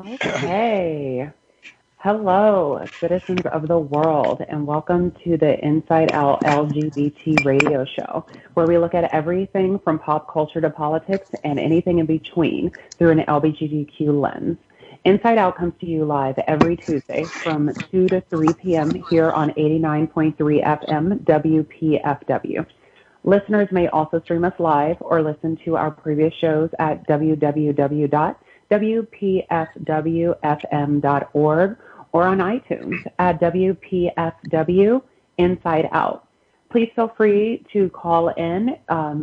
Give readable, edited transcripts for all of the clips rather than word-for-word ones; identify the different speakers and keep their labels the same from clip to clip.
Speaker 1: Okay. Hello, citizens of the world, and welcome to the Inside Out LGBT radio show, where we look at everything from pop culture to politics and anything in between through an LGBTQ lens. Inside Out comes to you live every Tuesday from 2 to 3 p.m. here on 89.3 FM WPFW. Listeners may also stream us live or listen to our previous shows at www.wpfwfm.org or on iTunes at WPFW Inside Out. Please feel free to call in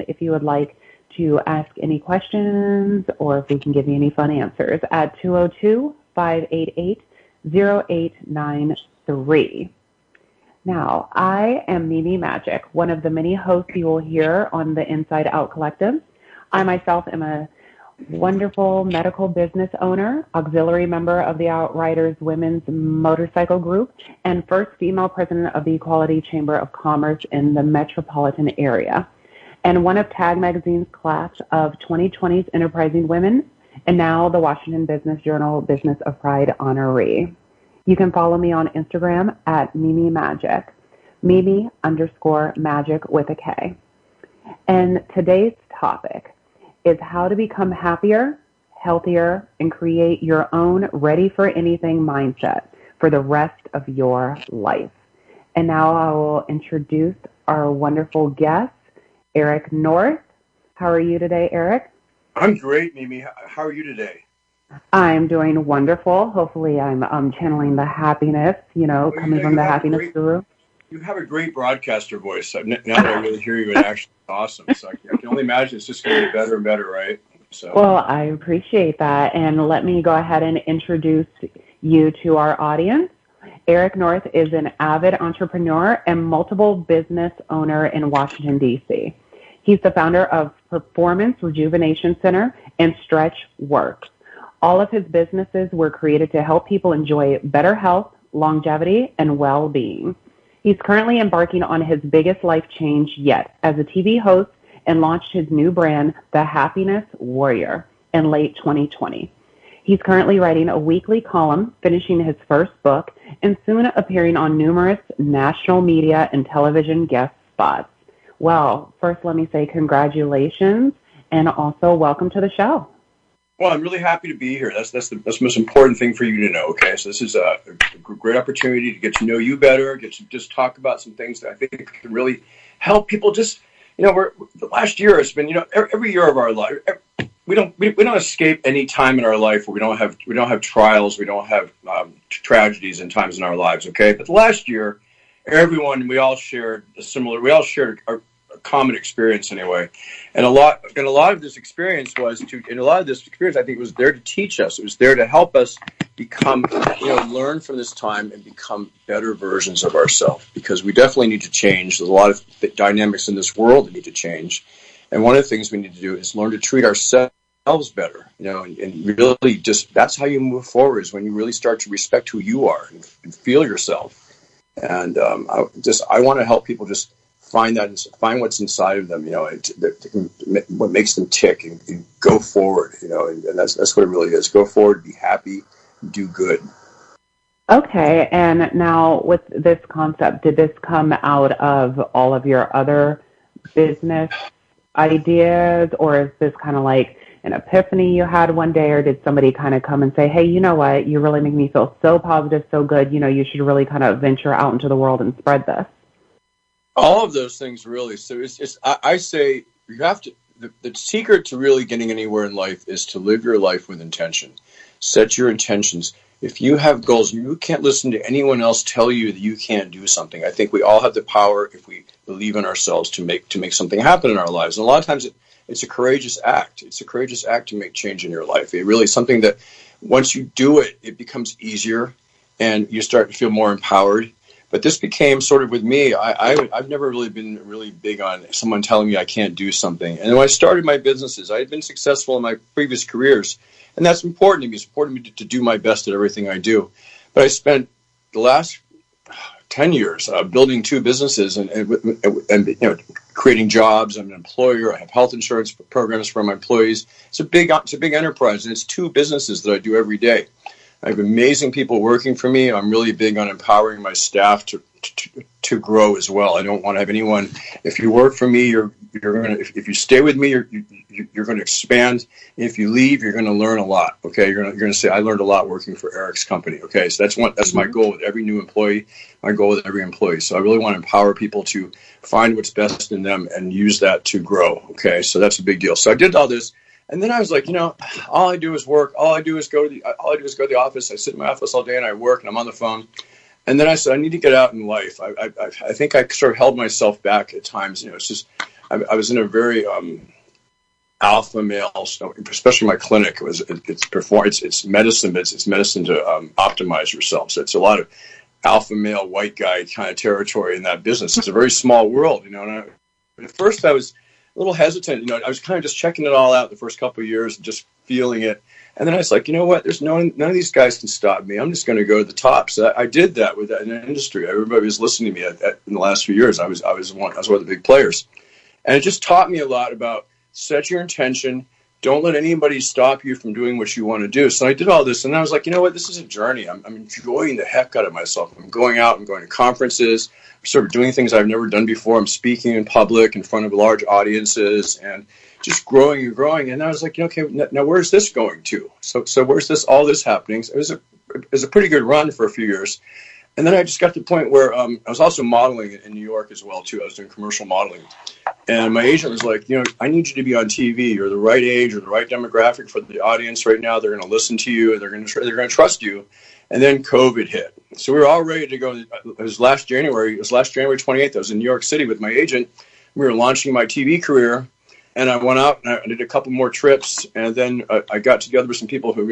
Speaker 1: if you would like to ask any questions or if we can give you any fun answers at 202-588-0893. Now, I am Mimi Magic, one of the many hosts you will hear on the Inside Out Collective. I myself am a wonderful medical business owner, auxiliary member of the Outriders Women's Motorcycle Group, and first female president of the Equality Chamber of Commerce in the metropolitan area, and one of Tag Magazine's class of 2020's Enterprising Women, and now the Washington Business Journal Business of Pride honoree. You can follow me on Instagram at Mimi Magic, Mimi_Magic with a K. And today's topic is how to become happier, healthier, and create your own ready for anything mindset for the rest of your life. And now I will introduce our wonderful guest, Eric North. How are you today, Eric?
Speaker 2: I'm great, Mimi. How are you today?
Speaker 1: I'm doing wonderful. Hopefully I'm channeling the happiness, coming from the happiness guru.
Speaker 2: You have a great broadcaster voice. Now that I really hear you in action, it's awesome. So I can only imagine it's just going to be better and better, right? So.
Speaker 1: Well, I appreciate that. And let me go ahead and introduce you to our audience. Eric North is an avid entrepreneur and multiple business owner in Washington, D.C. He's the founder of Performance Rejuvenation Center and Stretch Works. All of his businesses were created to help people enjoy better health, longevity, and well-being. He's currently embarking on his biggest life change yet as a TV host and launched his new brand, The Happiness Warrior, in late 2020. He's currently writing a weekly column, finishing his first book, and soon appearing on numerous national media and television guest spots. Well, first let me say congratulations and also welcome to the show.
Speaker 2: Well, I'm really happy to be here. That's the most important thing for you to know, okay? So this is a great opportunity to get to know you better, get to just talk about some things that I think can really help people. Just, the last year has been, every year of our life, we don't escape any time in our life where we don't have trials, we don't have tragedies and times in our lives, okay? But the last year, we all shared a common experience anyway, and a lot of this experience I think was there to teach us. It was there to help us become, learn from this time and become better versions of ourselves, because we definitely need to change. There's a lot of dynamics in this world that need to change, and one of the things we need to do is learn to treat ourselves better, and really just, that's how you move forward, is when you really start to respect who you are and feel yourself. And I want to help people just find what's inside of them, what makes them tick, and go forward, and that's what it really is. Go forward, be happy, do good.
Speaker 1: Okay, and now with this concept, did this come out of all of your other business ideas, or is this kind of like an epiphany you had one day, or did somebody kind of come and say, hey, you know what, you really make me feel so positive, so good, you should really kind of venture out into the world and spread this?
Speaker 2: All of those things, really. So I say you have to, the secret to really getting anywhere in life is to live your life with intention. Set your intentions. If you have goals, you can't listen to anyone else tell you that you can't do something. I think we all have the power, if we believe in ourselves, to make something happen in our lives. And a lot of times it's a courageous act. It's a courageous act to make change in your life. It really is something that once you do it, it becomes easier and you start to feel more empowered. But this became sort of with me, I've never really been really big on someone telling me I can't do something. And when I started my businesses, I had been successful in my previous careers. And that's important to me. It's important to me to do my best at everything I do. But I spent the last 10 years, building 2 businesses and you know, creating jobs. I'm an employer. I have health insurance programs for my employees. It's a big enterprise, and it's 2 businesses that I do every day. I have amazing people working for me. I'm really big on empowering my staff to grow as well. I don't want to have anyone. If you work for me, you're going to. If you stay with me, you're going to expand. If you leave, you're going to learn a lot. Okay, you're going to say, I learned a lot working for Eric's company. Okay, so that's my goal with every new employee. My goal with every employee. So I really want to empower people to find what's best in them and use that to grow. Okay, so that's a big deal. So I did all this. And then I was like, you know, all I do is work. All I do is go to the office. I sit in my office all day and I work and I'm on the phone. And then I said, I need to get out in life. I think I sort of held myself back at times. You know, it's just I was in a very alpha male, especially my clinic. It's medicine, but it's medicine to optimize yourself. So it's a lot of alpha male white guy kind of territory in that business. It's a very small world, you know. And at first I was a little hesitant. You know, I was kind of just checking it all out the first couple of years and just feeling it. And then I was like, you know what? There's none of these guys can stop me. I'm just going to go to the top. So I did that with that in the industry. Everybody was listening to me in the last few years. I was one of the big players, and it just taught me a lot about set your intention. Don't let anybody stop you from doing what you want to do. So I did all this, and I was like, you know what? This is a journey. I'm enjoying the heck out of myself. I'm going out. I'm going to conferences. I'm sort of doing things I've never done before. I'm speaking in public in front of large audiences and just growing and growing. And I was like, okay, now where's this going to? So where's all this happening? So it was a pretty good run for a few years. And then I just got to the point where I was also modeling in New York as well, too. I was doing commercial modeling. And my agent was like, you know, I need you to be on TV. You're the right age or the right demographic for the audience right now. They're going to listen to you. They're going to trust you. And then COVID hit. So we were all ready to go. It was last January 28th. I was in New York City with my agent. We were launching my TV career. And I went out and I did a couple more trips. And then I got together with some people who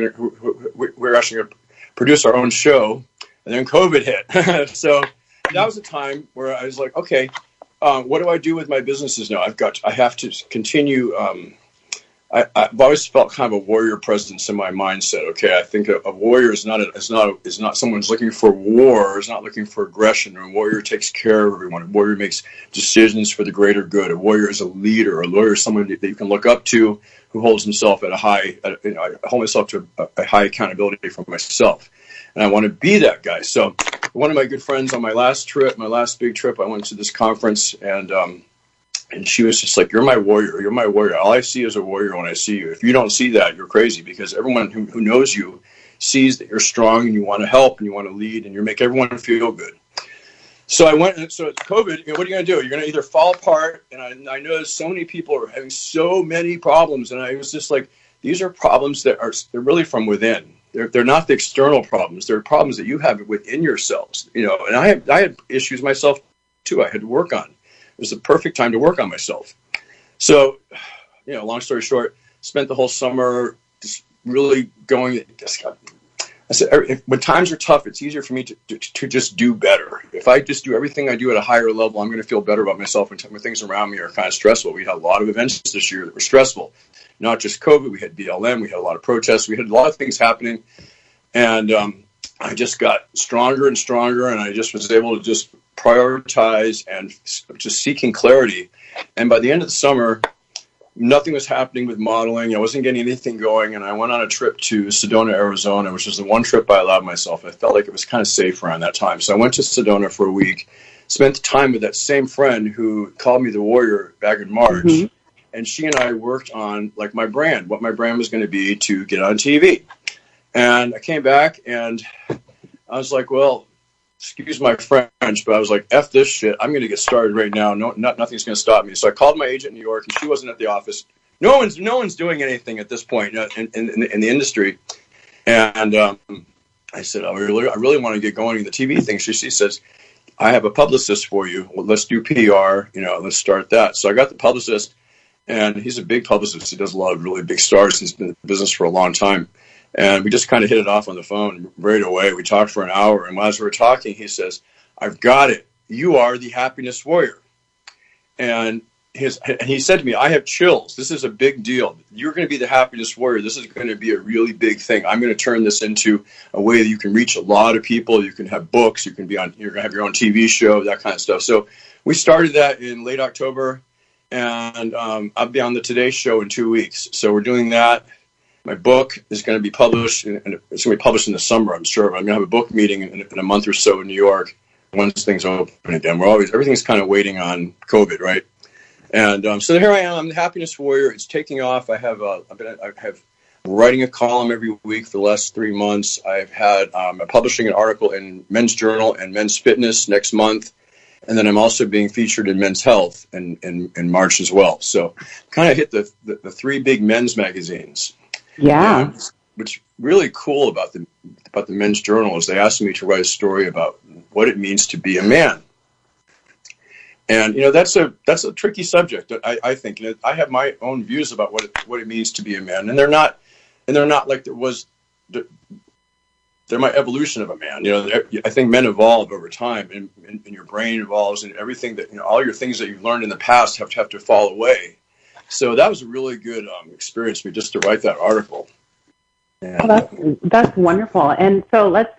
Speaker 2: were actually going to produce our own show. And then COVID hit. So that was a time where I was like, okay, what do I do with my businesses now? I have to continue. I've always felt kind of a warrior presence in my mindset. Okay, I think a warrior is not someone who's looking for war, is not looking for aggression. A warrior takes care of everyone. A warrior makes decisions for the greater good. A warrior is a leader. A lawyer is someone that you can look up to, who holds himself at I hold myself to a high accountability for myself, and I want to be that guy. So one of my good friends on my last big trip, I went to this conference, and she was just like, you're my warrior. You're my warrior. All I see is a warrior when I see you. If you don't see that, you're crazy, because everyone who knows you sees that you're strong and you want to help and you want to lead and you make everyone feel good. So I went, so it's COVID, what are you going to do? You're going to either fall apart. And I noticed so many people are having so many problems. And I was just like, these are problems they're really from within. They're not the external problems. They're problems that you have within yourselves, you know, and I had issues myself too. I had to work on. It was the perfect time to work on myself. So, you know, long story short, spent the whole summer just really going. I said, when times are tough, it's easier for me to just do better. If I just do everything I do at a higher level, I'm going to feel better about myself when things around me are kind of stressful. We had a lot of events this year that were stressful, not just COVID. We had BLM. We had a lot of protests. We had a lot of things happening. And I just got stronger and stronger, and I just was able to just prioritize and just seeking clarity. And by the end of the summer, nothing was happening with modeling. I wasn't getting anything going. And I went on a trip to Sedona, Arizona, which was the one trip I allowed myself. I felt like it was kind of safe around that time. So I went to Sedona for a week, spent time with that same friend who called me the warrior back in March. Mm-hmm. And she and I worked on like my brand, what my brand was going to be to get on TV. And I came back and I was like, well, excuse my French, but I was like, F this shit. I'm going to get started right now. Nothing's going to stop me. So I called my agent in New York, and she wasn't at the office. No one's doing anything at this point in the industry. And I said, I really want to get going in the TV thing. She says, I have a publicist for you. Well, let's do PR. You know, let's start that. So I got the publicist, and he's a big publicist. He does a lot of really big stars. He's been in the business for a long time. And we just kind of hit it off on the phone right away. We talked for an hour. And as we were talking, he says, I've got it. You are the happiness warrior. And he said to me, I have chills. This is a big deal. You're going to be the happiness warrior. This is going to be a really big thing. I'm going to turn this into a way that you can reach a lot of people. You can have books. You're going to have your own TV show, that kind of stuff. So we started that in late October, and I'll be on the Today Show in 2 weeks. So we're doing that. My book is going to be published, and it's going to be published in the summer, I'm sure. I'm going to have a book meeting in a month or so in New York once things open again. Everything's kind of waiting on COVID, right? And so here I am. I'm the happiness warrior. It's taking off. I have writing a column every week for the last 3 months. I've had I'm publishing an article in Men's Journal and Men's Fitness next month, and then I'm also being featured in Men's Health in March as well. So kind of hit the three big men's magazines.
Speaker 1: Yeah.
Speaker 2: What's really cool about the Men's Journal is they asked me to write a story about what it means to be a man. And that's a tricky subject. I think I have my own views about what it means to be a man, and they're not like they're my evolution of a man. I think men evolve over time, and your brain evolves, and everything that all your things that you've learned in the past have to fall away. So that was a really good experience for me just to write that article.
Speaker 1: And, that's wonderful. And so let's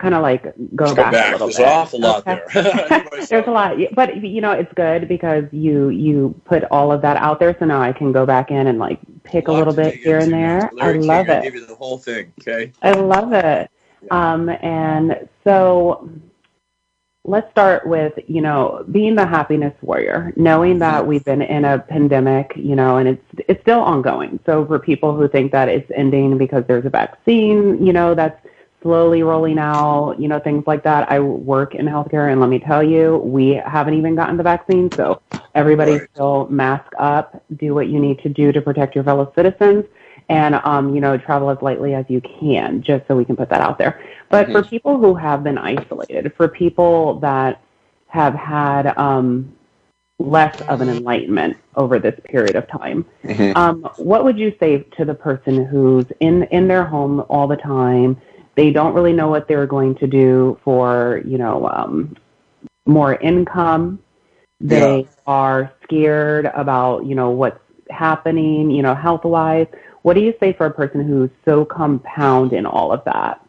Speaker 1: kind of like go back a little bit.
Speaker 2: There's an awful lot there.
Speaker 1: There's a lot, but it's good because you put all of that out there. So now I can go back in and like pick a little bit here and there. I love it.
Speaker 2: Give you the whole thing. Okay.
Speaker 1: I love it. Yeah. And so let's start with, being the happiness warrior, knowing that we've been in a pandemic, and it's still ongoing. So for people who think that it's ending because there's a vaccine, that's slowly rolling out, things like that. I work in healthcare, and let me tell you, we haven't even gotten the vaccine. So everybody still mask up, do what you need to do to protect your fellow citizens, and, travel as lightly as you can, just so we can put that out there. But for people who have been isolated, for people that have had less of an enlightenment over this period of time, what would you say to the person who's in their home all the time? They don't really know what they're going to do for, more income. They are scared about, what's happening, health-wise. What do you say for a person who's so compound in all of that?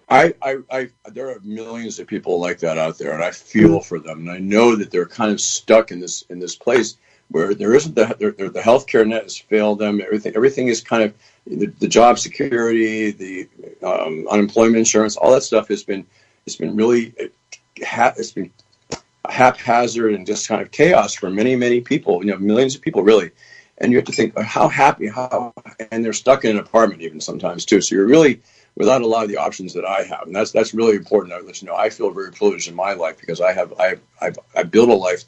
Speaker 2: There are millions of people like that out there, and I feel for them. And I know that they're kind of stuck in this place where there isn't the healthcare net has failed them. Everything is kind of the job security, the unemployment insurance, all that stuff has been really haphazard and just kind of chaos for many people. Millions of people really. And you have to think and they're stuck in an apartment even sometimes too. So you're really without a lot of the options that I have, and that's really important. I feel very privileged in my life because I built a life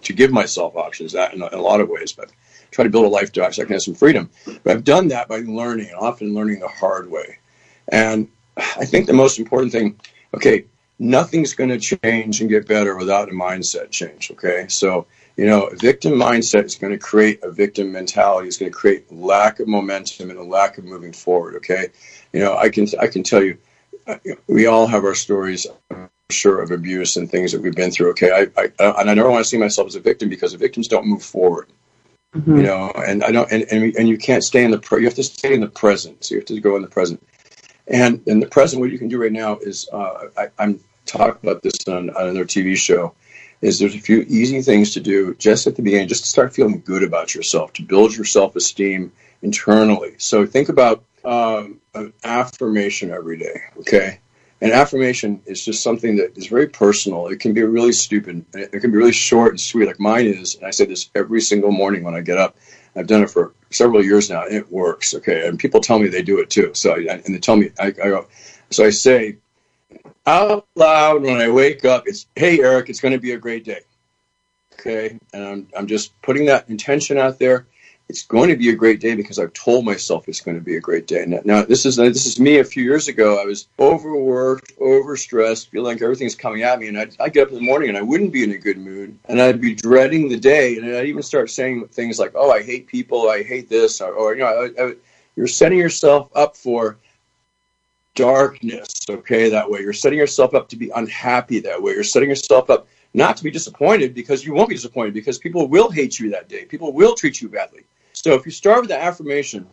Speaker 2: to give myself options that in a lot of ways, but try to build a life so I can have some freedom. But I've done that by learning, and often learning the hard way. And I think the most important thing, nothing's going to change and get better without a mindset change. Okay, so. A victim mindset is going to create a victim mentality. It's going to create lack of momentum and a lack of moving forward. Okay, I can tell you, we all have our stories, I'm sure, of abuse and things that we've been through. Okay, I never want to see myself as a victim because the victims don't move forward. And I don't, and you can't stay you have to stay in the present. So you have to go in the present. And in the present, what you can do right now is, I'm talking about this on another TV show. There's a few easy things to do just at the beginning, just to start feeling good about yourself, to build your self-esteem internally. So think about an affirmation every day, okay? An affirmation is just something that is very personal. It can be really stupid. It can be really short and sweet, like mine is. And I say this every single morning when I get up. I've done it for several years now, and it works, okay? And people tell me they do it too. So they tell me, I go, so I say, out loud when I wake up, it's, hey, Eric, it's going to be a great day. Okay. And I'm just putting that intention out there. It's going to be a great day because I've told myself it's going to be a great day. Now this is me a few years ago. I was overworked, overstressed, feel like everything's coming at me. And I'd get up in the morning and I wouldn't be in a good mood. And I'd be dreading the day. And I'd even start saying things like, oh, I hate people. I hate this. Or you're setting yourself up for darkness, okay, that way. You're setting yourself up to be unhappy that way. You're setting yourself up not to be disappointed, because you won't be disappointed, because people will hate you that day. People will treat you badly. So if you start with the affirmation,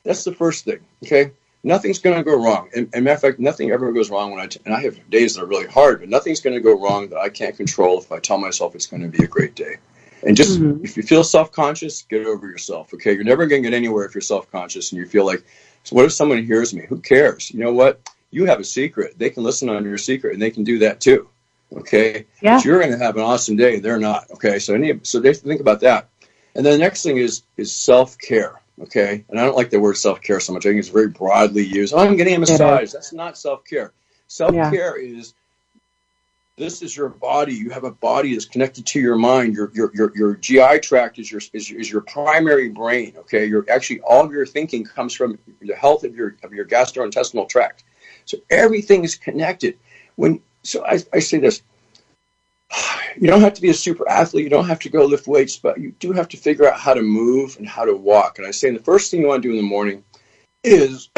Speaker 2: that's the first thing, okay? Nothing's going to go wrong. And matter of fact, nothing ever goes wrong and I have days that are really hard, but nothing's going to go wrong that I can't control if I tell myself it's going to be a great day. And just, if you feel self-conscious, get over yourself, okay? You're never going to get anywhere if you're self-conscious and you feel like, so what if someone hears me? Who cares? You know what? You have a secret. They can listen on your secret, and they can do that too, okay?
Speaker 1: Yeah.
Speaker 2: But you're going to have an awesome day. They're not, okay? So they think about that. And then the next thing is self-care, okay? And I don't like the word self-care so much. I think it's very broadly used. Oh, I'm getting a massage. That's not self-care. Self-care is, this is your body. You have a body that's connected to your mind. Your GI tract is your primary brain, okay? Actually, all of your thinking comes from the health of your gastrointestinal tract. So everything is connected. So I say this. You don't have to be a super athlete. You don't have to go lift weights, but you do have to figure out how to move and how to walk. And I say the first thing you want to do in the morning is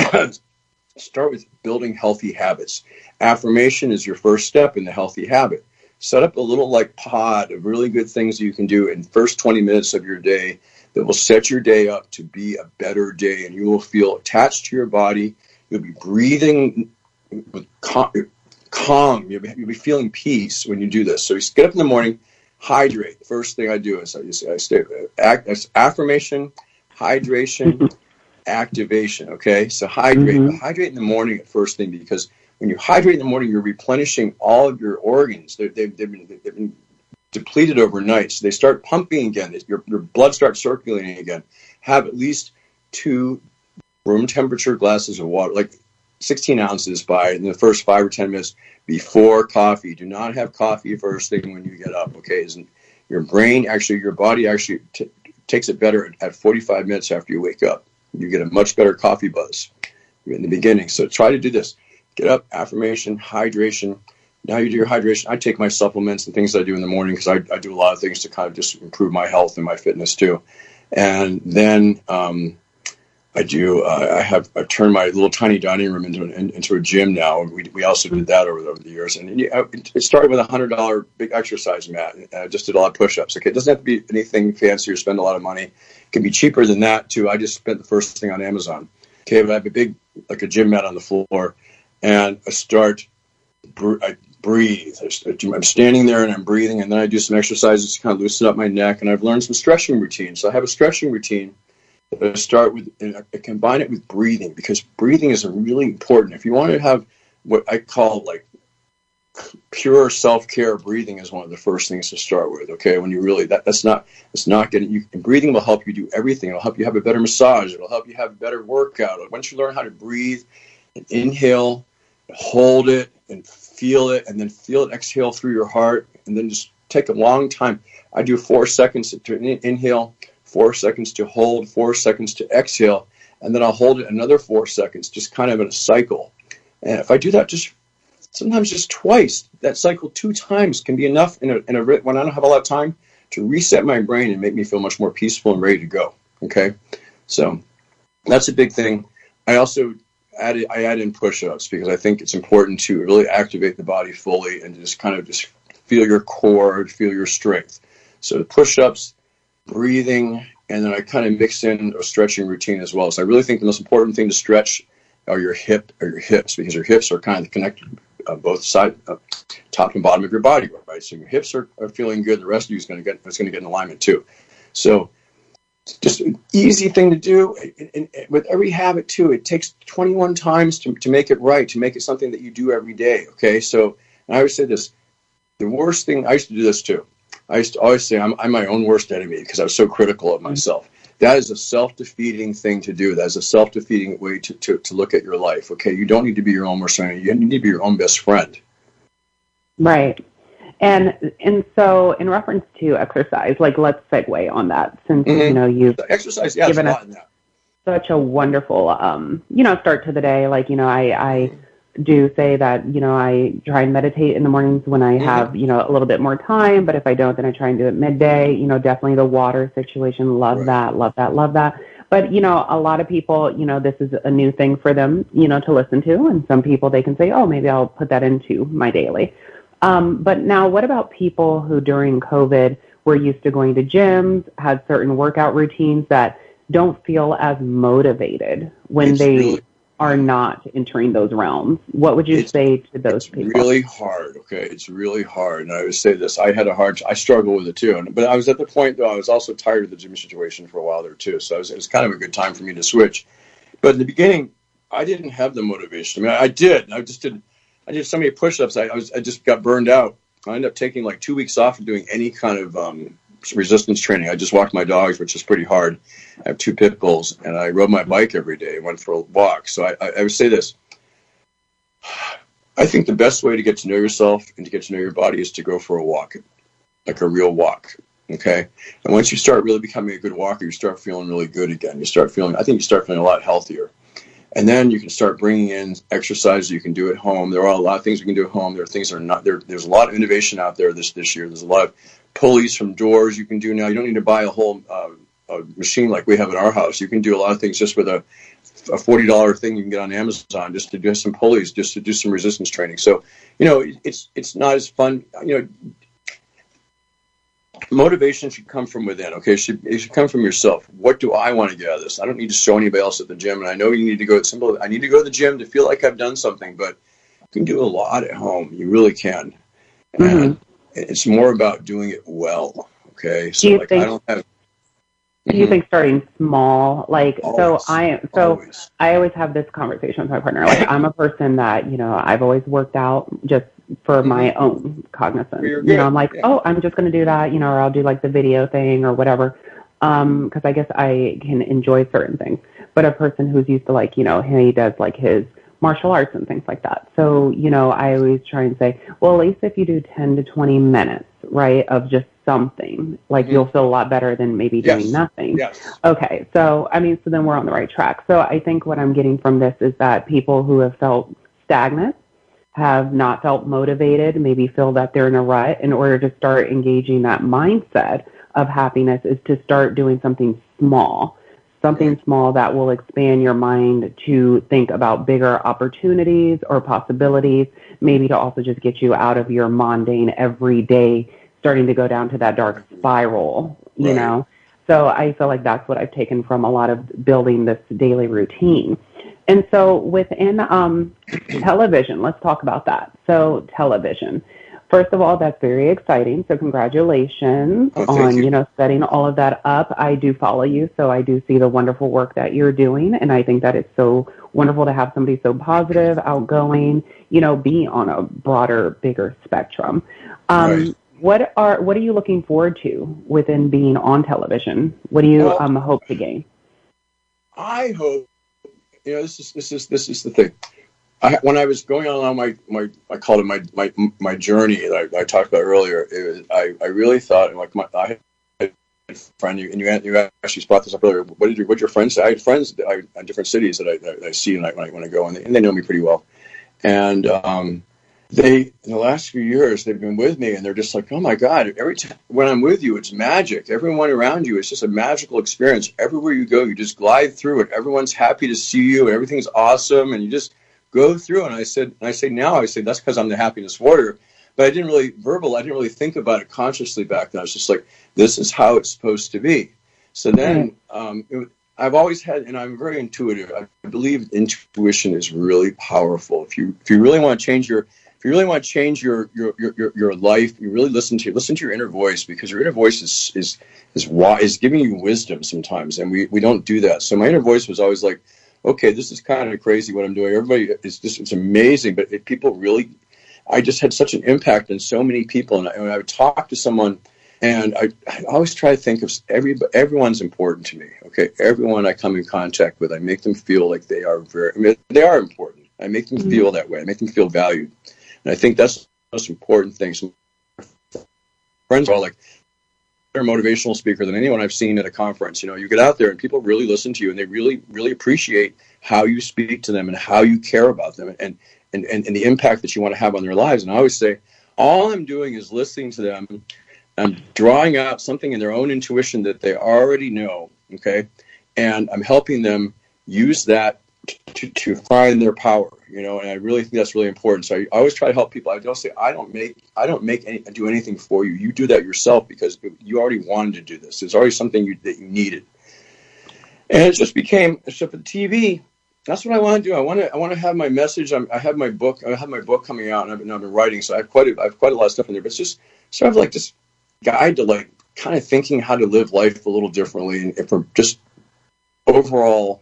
Speaker 2: start with building healthy habits. Affirmation is your first step in the healthy habit. Set up a little pod of really good things you can do in the first 20 minutes of your day that will set your day up to be a better day. And you will feel attached to your body. You'll be breathing with calm. You'll be feeling peace when you do this. So you get up in the morning, hydrate. The first thing I do is I stay affirmation, hydration, activation. Okay, so hydrate. But hydrate in the morning at first thing, because when you hydrate in the morning, you're replenishing all of your organs. They've been depleted overnight, so they start pumping again. Your blood starts circulating again. Have at least 2 room temperature glasses of water, like 16 ounces in the first 5 or 10 minutes before coffee. Do not have coffee first thing when you get up, okay? Your body actually takes it better at 45 minutes after you wake up. You get a much better coffee buzz in the beginning. So try to do this. Get up, affirmation, hydration. Now you do your hydration. I take my supplements and things I do in the morning, because I do a lot of things to kind of just improve my health and my fitness too. And then I've turned my little tiny dining room into a gym now. We also did that over the years. And it started with a $100 big exercise mat. And I just did a lot of push-ups. Okay, it doesn't have to be anything fancy or spend a lot of money. It can be cheaper than that too. I just spent the first thing on Amazon. Okay, but I have a gym mat on the floor, and I breathe. I'm standing there and I'm breathing, and then I do some exercises to kind of loosen up my neck. And I've learned some stretching routines. So I have a stretching routine. I start with, and I combine it with breathing, because breathing is really important. If you want to have what I call pure self-care, breathing is one of the first things to start with. Okay, when you really it's not getting you. Breathing will help you do everything. It'll help you have a better massage. It'll help you have a better workout. Once you learn how to breathe and inhale, hold it and feel it, and then feel it exhale through your heart, and then just take a long time. I do 4 seconds to inhale, 4 seconds to hold, 4 seconds to exhale, and then I'll hold it another 4 seconds, just kind of in a cycle. And if I do that sometimes just twice, that cycle 2 times can be enough when I don't have a lot of time to reset my brain and make me feel much more peaceful and ready to go. Okay, so that's a big thing. I also add in push-ups, because I think it's important to really activate the body fully and just kind of just feel your core, feel your strength. So push-ups, breathing, and then I kind of mix in a stretching routine as well. So I really think the most important thing to stretch are your hips, because your hips are kind of connected both sides, top and bottom of your body, right? So your hips are feeling good. The rest of you is going to get in alignment too. So just an easy thing to do. And with every habit too, it takes 21 times to make it right, to make it something that you do every day. Okay, so and I always say this: the worst thing, I used to do this too. I used to always say I'm my own worst enemy, because I was so critical of myself. That is a self-defeating thing to do. That is a self-defeating way to look at your life. Okay, you don't need to be your own worst enemy. You need to be your own best friend.
Speaker 1: Right. And so in reference to exercise, let's segue on that, since you've
Speaker 2: exercise,
Speaker 1: given us such a wonderful start to the day. I do say that I try and meditate in the mornings when I have a little bit more time, but if I don't, then I try and do it midday. Definitely the water situation, love that. But a lot of people, this is a new thing for them to listen to, and some people, they can say, oh, maybe I'll put that into my daily. But now what about people who during COVID were used to going to gyms, had certain workout routines that don't feel as motivated when they are not entering those realms? What would you say to those people?
Speaker 2: It's really hard, okay? It's really hard. And I would say this, I struggle with it too. But I was at the point, though, I was also tired of the gym situation for a while there too. So it was kind of a good time for me to switch. But in the beginning, I didn't have the motivation. I mean, I did. I did so many push-ups. I just got burned out. I ended up taking like 2 weeks off of doing any kind of resistance training. I just walked my dogs, which is pretty hard. I have 2 pit bulls, and I rode my bike every day. Went for a walk. So I would say this. I think the best way to get to know yourself and to get to know your body is to go for a walk, like a real walk. Okay. And once you start really becoming a good walker, you start feeling really good again. I think you start feeling a lot healthier. And then you can start bringing in exercises you can do at home. There are a lot of things we can do at home. There are things that are not there. There's a lot of innovation out there this year. There's a lot of pulleys from doors you can do now. You don't need to buy a whole machine like we have at our house. You can do a lot of things just with a $40 thing you can get on Amazon, just to do some pulleys, just to do some resistance training. So, it's not as fun. Motivation should come from within. Okay, it should come from yourself. What do I want to get out of this? I don't need to show anybody else at the gym. And I know you need to go. It's simple. I need to go to the gym to feel like I've done something, but you can do a lot at home. You really can. And it's more about doing it well. Okay, so I don't have.
Speaker 1: Do you think starting small,
Speaker 2: Always.
Speaker 1: I always have this conversation with my partner. Like, I'm a person that, I've always worked out just for my own cognizance. I'm like, I'm just going to do that, or I'll do like the video thing or whatever. Cause I guess I can enjoy certain things, but a person who's used to he does like his martial arts and things like that. So, I always try and say, well, at least if you do 10 to 20 minutes, right, of just something, you'll feel a lot better than maybe doing nothing.
Speaker 2: Yes.
Speaker 1: Okay. So, so then we're on the right track. So I think what I'm getting from this is that people who have felt stagnant, have not felt motivated, maybe feel that they're in a rut, in order to start engaging that mindset of happiness is to start doing something small that will expand your mind to think about bigger opportunities or possibilities, maybe to also just get you out of your mundane everyday, starting to go down to that dark spiral, you know? So I feel like that's what I've taken from a lot of building this daily routine. And so within television, let's talk about that. So television, first of all, that's very exciting. So congratulations on, setting all of that up. I do follow you, so I do see the wonderful work that you're doing. And I think that it's so wonderful to have somebody so positive, outgoing, be on a broader, bigger spectrum. What are you looking forward to within being on television? What do you hope to gain?
Speaker 2: I hope. This is the thing. When I was going on I called it my journey that I talked about earlier. I really thought I had a friend, and you actually brought this up earlier. What did your friends say? I had friends in different cities that I see when I go, and they know me pretty well. And in the last few years, they've been with me, and they're just like, oh my God, every time when I'm with you, it's magic. Everyone around you, it's just a magical experience. Everywhere you go, you just glide through it. Everyone's happy to see you, and everything's awesome, and you just go through. And I say that's because I'm the happiness warrior. But I didn't really think about it consciously back then. I was just like, this is how it's supposed to be. So then I've always had, and I'm very intuitive. I believe intuition is really powerful. If you really want to change your life, you really listen to your inner voice, because your inner voice is giving you wisdom sometimes, and we don't do that. So my inner voice was always like, okay, this is kind of crazy what I'm doing. Everybody it's amazing, but I just had such an impact on so many people, and I would talk to someone, and I always try to think of everyone's important to me. Okay, everyone I come in contact with, I make them feel like they are they are important. I make them feel that way. I make them feel valued. And I think that's the most important thing. So friends are all like, they're a motivational speaker than anyone I've seen at a conference. You get out there and people really listen to you, and they really, really appreciate how you speak to them and how you care about them and the impact that you want to have on their lives. And I always say, all I'm doing is listening to them. I'm drawing out something in their own intuition that they already know, okay? And I'm helping them use that to find their power, and I really think that's really important. So I always try to help people. I don't say I don't do anything for you. You do that yourself because you already wanted to do this. It's already something that you needed, and it just became. So for the TV, that's what I want to do. I want to have my message. I have my book. I have my book coming out, and I've been writing. So I have quite a lot of stuff in there. But it's just sort of like this guide to like kind of thinking how to live life a little differently, and for just overall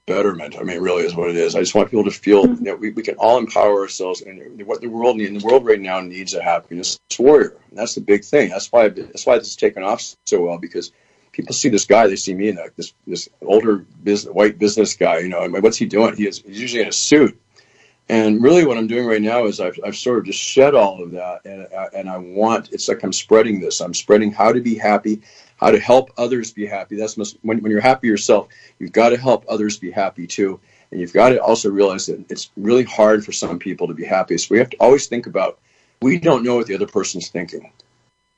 Speaker 2: betterment. I mean, really is what it is. I just want people to feel that we can all empower ourselves, and what the world needs. The world right now needs a happiness warrior. And that's the big thing. That's why this has taken off so well, because people see this guy, they see me in this older white business guy. And what's he doing? He's usually in a suit. And really, what I'm doing right now is I've sort of just shed all of that, and it's like I'm spreading this. I'm spreading how to be happy, how to help others be happy. When you're happy yourself, you've got to help others be happy too, and you've got to also realize that it's really hard for some people to be happy. So we have to always think about we don't know what the other person's thinking.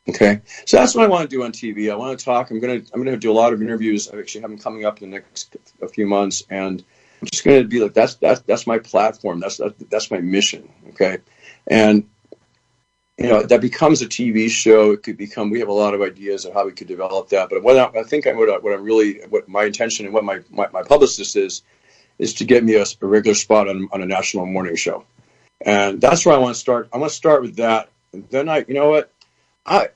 Speaker 2: Okay, so that's what I want to do on TV. I want to talk. I'm gonna do a lot of interviews. I actually have them coming up in the next few months, and I'm just going to be like that's my platform. That's my mission. Okay, and that becomes a TV show. It could become. We have a lot of ideas of how we could develop that. But what my intention and what my publicist is to get me a regular spot on a national morning show, and that's where I want to start. I want to start with that, and then I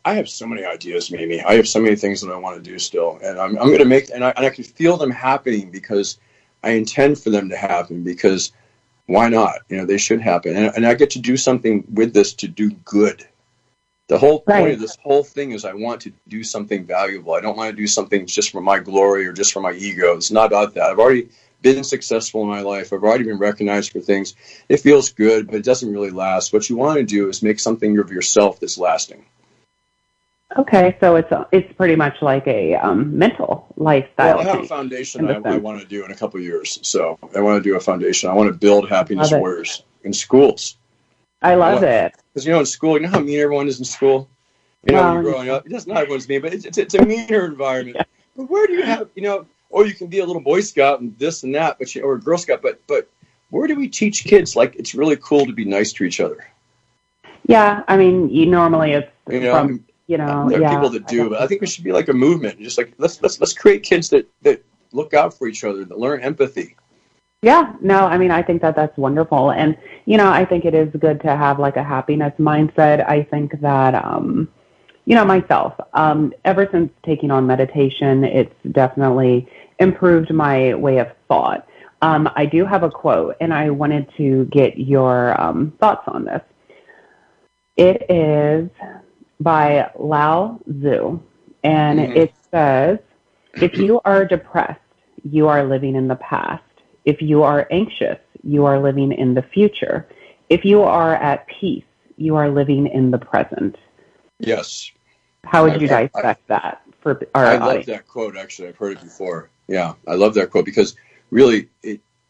Speaker 2: have so many ideas, Mimi. I have so many things that I want to do still, and I'm going to make, and I can feel them happening because I intend for them to happen, because why not? They should happen. And I get to do something with this to do good. The whole point of this whole thing is I want to do something valuable. I don't want to do something just for my glory or just for my ego. It's not about that. I've already been successful in my life. I've already been recognized for things. It feels good, but it doesn't really last. What you want to do is make something of yourself that's lasting.
Speaker 1: Okay, so it's pretty much like a mental lifestyle.
Speaker 2: Well, I have a foundation I want to do in a couple of years. So I want to do a foundation. I want to build happiness warriors in schools.
Speaker 1: I love it.
Speaker 2: Because, in school, how mean everyone is in school? When you're growing up. It's not everyone's mean, but it's a meaner environment. Yeah. But where do you have, or you can be a little Boy Scout and this and that, or a Girl Scout, but where do we teach kids, like, it's really cool to be nice to each other?
Speaker 1: Yeah, I mean, normally it's from...
Speaker 2: there are people that do, but I think we should be like a movement. Just like let's create kids that look out for each other, that learn empathy.
Speaker 1: Yeah, no, I mean, I think that's wonderful, and I think it is good to have like a happiness mindset. I think that myself, ever since taking on meditation, it's definitely improved my way of thought. I do have a quote, and I wanted to get your thoughts on this. It is by Lao Tzu, and it says, if you are depressed, you are living in the past. If you are anxious, you are living in the future. If you are at peace, you are living in the present.
Speaker 2: Yes.
Speaker 1: How would you dissect that for our audience?
Speaker 2: I love that quote, actually. I've heard it before. Yeah, I love that quote because really,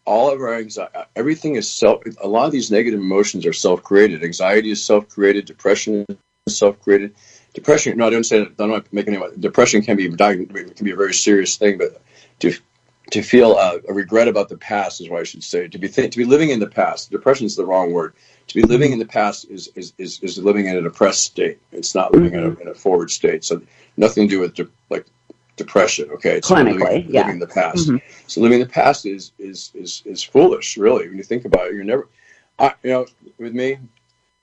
Speaker 2: all of our anxiety, everything is a lot of these negative emotions are self-created. Anxiety is self-created. Depression is self-created. Depression, no, I don't say that. I'm not making any. Depression can be a very serious thing, but to feel a regret about the past is what I should say. To be living in the past. Depression is the wrong word. To be living in the past is living in a depressed state. It's not living in a forward state. So nothing to do with depression. Okay, it's
Speaker 1: clinically,
Speaker 2: living in the past. Mm-hmm. So living in the past is foolish, really. When you think about it, you're never. With me,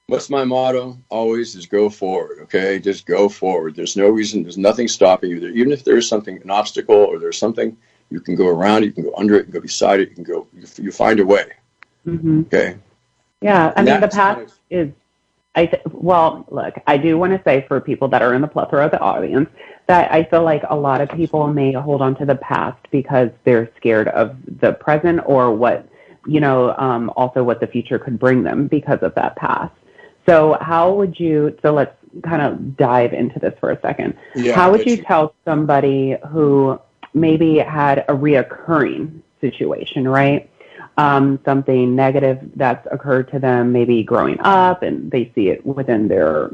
Speaker 2: what's my motto? Always is go forward. Okay, just go forward. There's no reason. There's nothing stopping you. Even if there's something, an obstacle, or there's something, you can go around it. You can go under it. You can go beside it. You can go. You find a way.
Speaker 1: Mm-hmm.
Speaker 2: Okay.
Speaker 1: Yeah, I mean, the past is, look, I do want to say for people that are in the plethora of the audience that I feel like a lot of people may hold on to the past because they're scared of the present or what, also what the future could bring them because of that past. So let's kind of dive into this for a second. Yeah, how would you tell somebody who maybe had a reoccurring situation, right? Something negative that's occurred to them maybe growing up and they see it within their,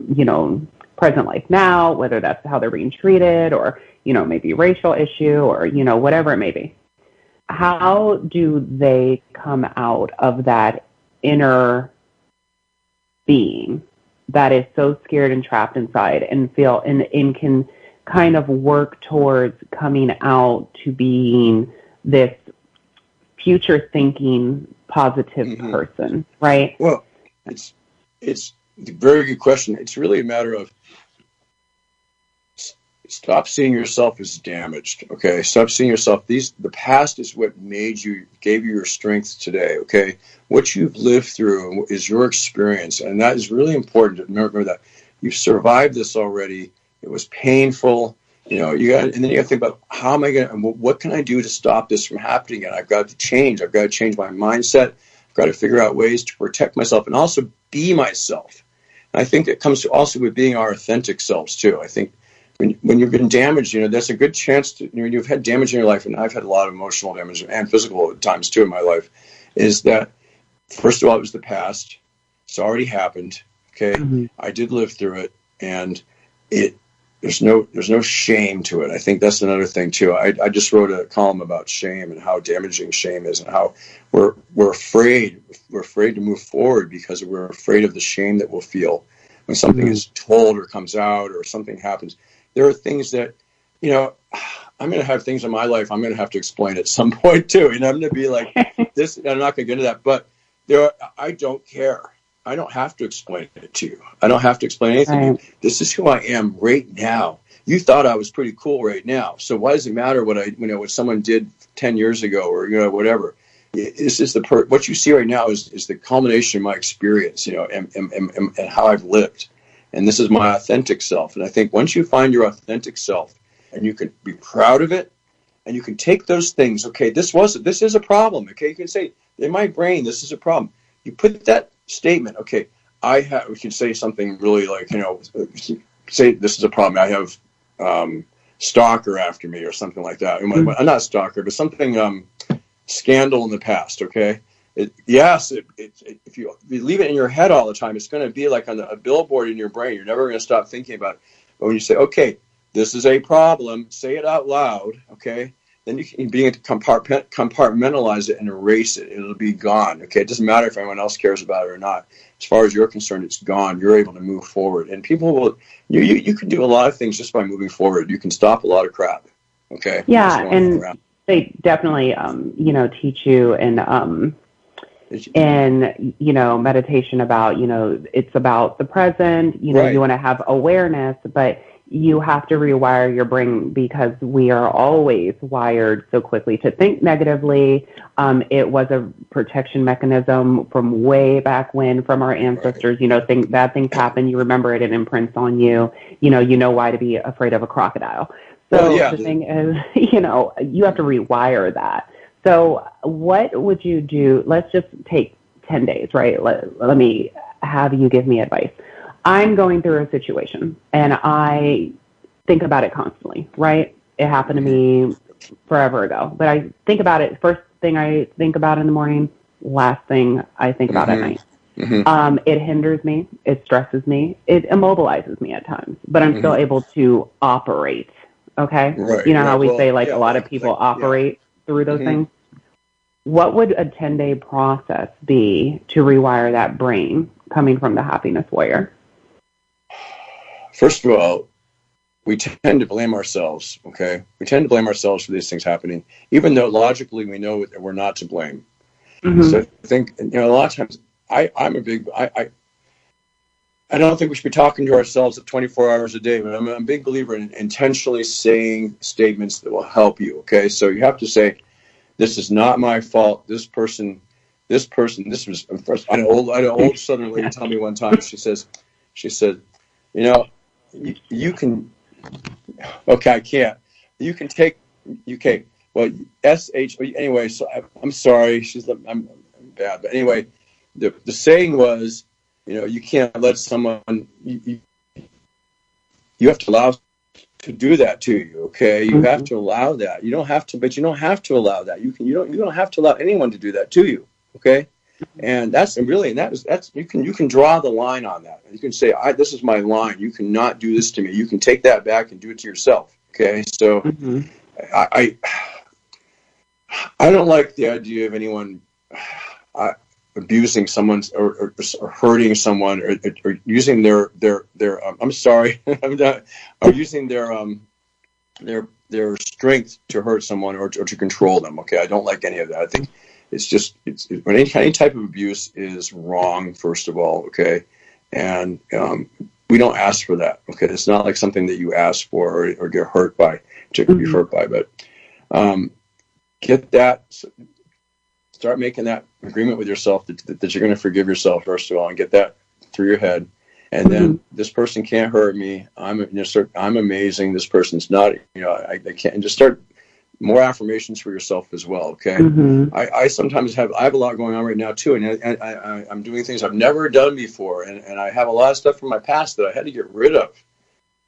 Speaker 1: present life now, whether that's how they're being treated or, maybe racial issue or, whatever it may be. how do they come out of that inner being that is so scared and trapped inside and feel and can kind of work towards coming out to being this future thinking positive person, right?
Speaker 2: Well, it's a very good question. It's really a matter of stop seeing yourself as damaged. Okay, stop seeing yourself. The past is what gave you your strength today. Okay, what you've lived through is your experience, and that is really important to remember that you've survived this already. It was painful. You know, and then you got to think about how am I going to, what can I do to stop this from happening? And I've got to change. I've got to change my mindset. I've got to figure out ways to protect myself and also be myself. And I think it comes to also with being our authentic selves too. I think when you've been damaged, you know, there's a good chance to, you know, you've had damage in your life, and I've had a lot of emotional damage and physical at times too in my life, is that, first of all, it was the past. It's already happened. Okay. I did live through it, and there's no shame to it. I think that's another thing too. I just wrote a column about shame and how damaging shame is, and how we're afraid to move forward because we're afraid of the shame that we'll feel when something is told or comes out or something happens. There are things that, you know, I'm going to have things in my life I'm going to have to explain at some point too, and I'm going to be like this. I'm not going to get into that, but I don't care. I don't have to explain it to you. I don't have to explain anything to you. This is who I am right now. You thought I was pretty cool right now, so why does it matter what someone did 10 years ago or, you know, whatever? This is what you see right now is the culmination of my experience, you know, and how I've lived, and this is my authentic self. And I think once you find your authentic self, and you can be proud of it, and you can take those things. Okay, this is a problem. Okay, you can say in my brain, this is a problem. You put that statement, okay, we can say something really like, you know, say this is a problem. I have stalker after me or something like that. Not stalker, but something scandal in the past. Okay, if you leave it in your head all the time, it's going to be like on a billboard in your brain. You're never going to stop thinking about it. But when you say, okay, this is a problem, say it out loud. Okay. Then you can begin to compartmentalize it and erase it. It'll be gone. Okay, it doesn't matter if anyone else cares about it or not. As far as you're concerned, it's gone. You're able to move forward, and people will. You can do a lot of things just by moving forward. You can stop a lot of crap. Okay.
Speaker 1: Yeah, and they definitely, you know, teach you in you know, meditation about, you know, it's about the present. You know, you want to have awareness, but you have to rewire your brain because we are always wired so quickly to think negatively. It was a protection mechanism from way back when, from our ancestors. You know, bad things happen. You remember it, it imprints on you. You know why to be afraid of a crocodile. So the thing is, you know, you have to rewire that. So what would you do? Let's just take 10 days, right? Let me have you give me advice. I'm going through a situation, and I think about it constantly, right? It happened to me forever ago, but I think about it. First thing I think about in the morning, last thing I think about at night. It hinders me. It stresses me. It immobilizes me at times, but I'm still able to operate, okay? You know how we say, like, a lot of people operate through those things? What would a 10-day process be to rewire that brain coming from the happiness warrior?
Speaker 2: First of all, we tend to blame ourselves, okay? We tend to blame ourselves for these things happening, even though logically we know that we're not to blame. So I think, you know, a lot of times I don't think we should be talking to ourselves at 24 hours a day, but I'm a big believer in intentionally saying statements that will help you, okay? So you have to say, this is not my fault. This was, I had an old Southern lady tell me one time, she said, you know, you can, okay, I can't. You can take, okay, well, anyway, so I'm sorry. I'm bad. But anyway, the saying was, you know, you can't let someone, you have to allow to do that to you, okay? You have to allow that. You don't have to, but you don't have to allow that. You don't have to allow anyone to do that to you, okay? And that's you can draw the line on that. You can say, this is my line. You cannot do this to me. You can take that back and do it to yourself. Okay. So I don't like the idea of anyone abusing someone or hurting someone or using their I'm sorry, or using their strength to hurt someone or to control them. Okay, I don't like any of that. I think when any type of abuse is wrong, first of all. Okay, and we don't ask for that. Okay, it's not like something that you ask for or get hurt by, particularly hurt by. But get that. Start making that agreement with yourself that you're going to forgive yourself first of all, and get that through your head. And then this person can't hurt me. I'm amazing. This person's not. I can't. And just start more affirmations for yourself as well. Okay. I sometimes have a lot going on right now too, and I'm doing things I've never done before, and I have a lot of stuff from my past that I had to get rid of,